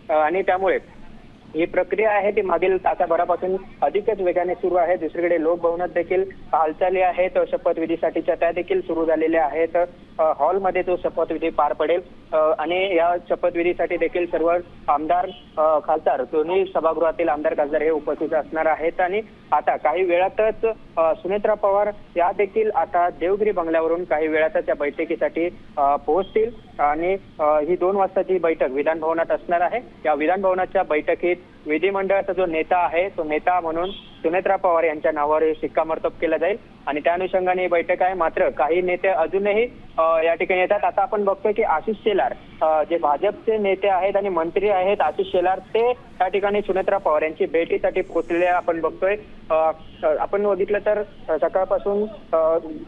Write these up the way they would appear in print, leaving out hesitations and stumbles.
आणि त्यामुळे ही प्रक्रिया आहे ती मागील तासाभरापासून अधिकच वेगाने सुरू आहे। दुसरीकडे लोकभवनात देखील हालचाली आहेत शपथविधीसाठीच्या, त्या देखील सुरू झालेल्या आहेत। हॉलमध्ये तो शपथविधी पार पडेल आणि या शपथविधीसाठी देखील सर्व आमदार खासदार दोन्ही सभागृहातील आमदार खासदार हे उपस्थित असणार आहेत। आणि आता काही वेळातच सुनेत्रा पवार या देखील आता देवगिरी बंगल्यावरून काही वेळातच या बैठकीसाठी पोहोचतील आणि ही 2 वाजताची बैठक विधान भवनात असणार आहे। या विधान भवनाच्या बैठकीत विधिमंडळाचा जो नेता आहे तो नेता म्हणून सुनेत्रा पवार यांच्या नावावर शिक्कामोर्तब केलं जाईल आणि त्या अनुषंगाने ही बैठक आहे। मात्र काही नेते अजूनही या ठिकाणी येतात। आता आपण बघतोय की आशिष शेलार जे भाजपचे नेते आहेत आणि मंत्री आहेत, आशिष शेलार ते त्या ठिकाणी सुनेत्रा पवार यांची भेटीसाठी पोहोचलेले आपण बघतोय। आपण बघितलं तर सकाळपासून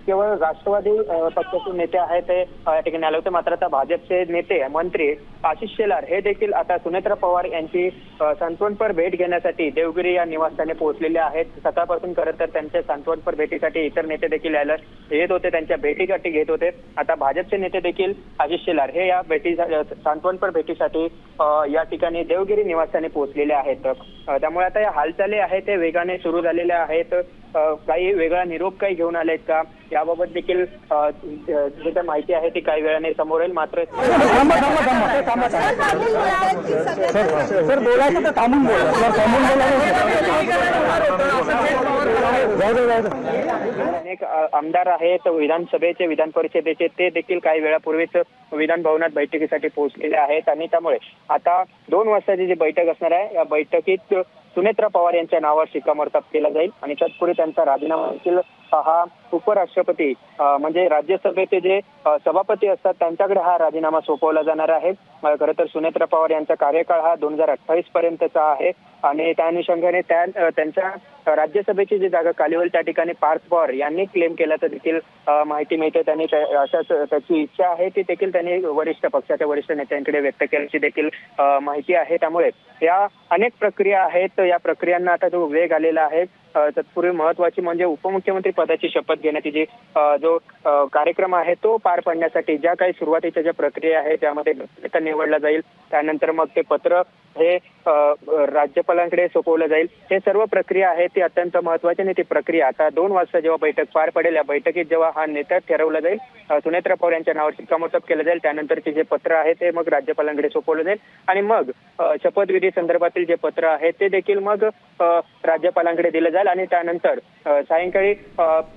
केवळ राष्ट्रवादी पक्षाचे नेते आहेत ते या ठिकाणी आले होते, मात्र आता भाजपचे नेते मंत्री आशिष शेलार हे देखील आता सुनेत्रा पवार यांची सांत्वनपर भेट घेण्यासाठी देवगिरी या निवासस्थानी पोहोचलेले आहेत। सकाळपासून खरं तर त्यांच्या सांत्वनपर भेटीसाठी इतर नेते देखील येत होते, त्यांच्या भेटीगाठी घेत होते। आता भाजपचे नेते देखील आशिष शेलार हे या सांत्वनपर भेटीसाठी या ठिकाणी देवगिरी निवासस्थानी पोहोचलेले आहेत। त्यामुळे आता या हालचाली आहेत ते वेगाने सुरू झालेल्या आहेत। काही वेगळा निरोप काही घेऊन आलेत का याबाबत देखील जी काही माहिती आहे ती काही वेळाने समोर येईल। मात्र अनेक आमदार आहेत विधानसभेचे विधान परिषदेचे, ते देखील काही वेळापूर्वीच विधान भवनात बैठकीसाठी पोहोचलेले आहेत आणि त्यामुळे आता 2 वाजताची जी बैठक असणार आहे या बैठकीत सुनेत्रा पवार यांच्या नावावर शिक्कामोर्तब केला जाईल आणि तत्पूर्वी त्यांचा राजीनामा देखील हा उपराष्ट्रपती म्हणजे राज्यसभेचे जे सभापती असतात त्यांच्याकडे हा राजीनामा सोपवला जाणार आहे। खरं तर सुनेत्रा पवार यांचा कार्यकाळ हा 2028 पर्यंतचा आहे आणि त्या अनुषंगाने त्यांच्या राज्यसभेची जी जागा खाली होईल त्या ठिकाणी पार्थ पवार यांनी क्लेम केल्याचं देखील माहिती मिळते। त्यांनी अशाच त्याची इच्छा आहे ती देखील त्यांनी पक्षाच्या वरिष्ठ नेत्यांकडे व्यक्त केल्याची देखील माहिती आहे। त्यामुळे या अनेक प्रक्रिया आहेत, या प्रक्रियांना आता जो वेग आलेला आहे। तत्पूर्वी महत्वाची म्हणजे उपमुख्यमंत्री पदाची शपथ घेण्याची जी जो कार्यक्रम आहे तो पार पाडण्यासाठी ज्या काही सुरुवातीच्या ज्या प्रक्रिया आहेत त्यामध्ये नेता निवडला जाईल, त्यानंतर मग ते पत्र हे राज्यपालांकडे सोपवलं जाईल। हे सर्व प्रक्रिया आहे ती अत्यंत महत्वाची आणि ती प्रक्रिया आता 2 वाजता जेव्हा बैठक पार पडेल या बैठकीत जेव्हा हा नेता ठरवला जाईल, सुनेत्रा पवार यांच्या नावावर शिक्कामोर्तब केलं जाईल, त्यानंतरचे जे पत्र आहे ते मग राज्यपालांकडे सोपवलं जाईल आणि मग शपथविधी संदर्भातील जे पत्र आहे ते देखील मग राज्यपालांकडे दिलं जाईल आणि त्यानंतर सायंकाळी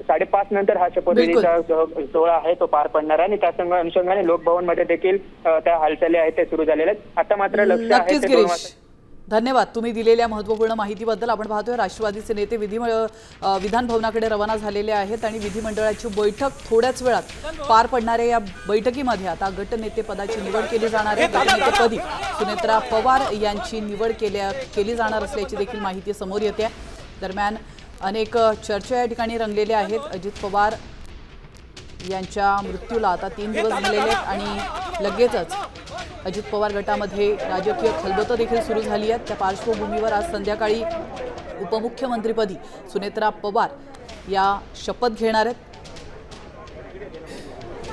5:30 नंतर हा शपथविधीचा सोहळा आहे तो पार पडणार आहे आणि त्या अनुषंगाने लोकभवन मध्ये देखील त्या हालचाली आहेत ते सुरू झालेल्या आहेत। आता मात्र लक्ष आहे धन्यवाद तुम्ही दिलेल्या महत्त्वपूर्ण माहितीबद्दल। आपण पाहतोय राष्ट्रवादीचे नेते विधान भवनाकडे रवाना झालेले आहेत आणि विधिमंडळाची बैठक थोड्याच वेळात पार पडणाऱ्या या बैठकीमध्ये आता गटनेतेपदाची निवड केली जाणार आहे। गटनेतेपदी सुनेत्रा पवार यांची निवड केली जाणार असल्याची देखील माहिती समोर येते। दरम्यान अनेक चर्चा या ठिकाणी रंगलेल्या आहेत। अजित पवार यांच्या मृत्यूला आता 3 दिवस झालेले आहेत आणि लगेचच अजित पवार गटामध्ये राजकीय खलबतं देखील सुरू झाली आहेत। त्या पार्श्वभूमीवर आज संध्याकाळी उपमुख्यमंत्रीपदी सुनेत्रा पवार या शपथ घेणार आहेत।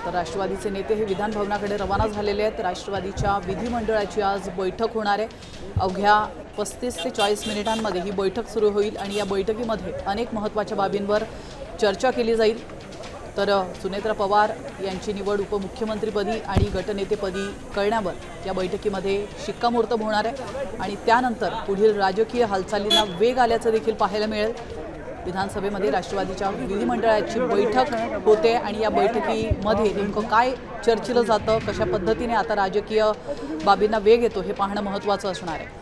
तर राष्ट्रवादीचे नेते हे विधान भवनाकडे रवाना झालेले आहेत। राष्ट्रवादीच्या विधिमंडळाची आज बैठक होणार आहे। अवघ्या 35 ते 40 मिनिटांमध्ये ही बैठक सुरू होईल आणि या बैठकीमध्ये अनेक महत्त्वाच्या बाबींवर चर्चा केली जाईल। तर सुनेत्रा पवार यांची निवड उपमुख्यमंत्रीपदी आणि गटनेतेपदी करण्यावर या बैठकीमध्ये शिक्कामोर्तब होणार आहे आणि त्यानंतर पुढील राजकीय हालचालींना वेग आल्याचं देखील पाहायला मिळेल। विधानसभेमध्ये राष्ट्रवादीच्या विधिमंडळाची बैठक होते आणि या बैठकीमध्ये नेमकं काय चर्चिलं जातं, कशा पद्धतीने आता राजकीय बाबींना वेग येतो हे पाहणं महत्त्वाचं असणार आहे।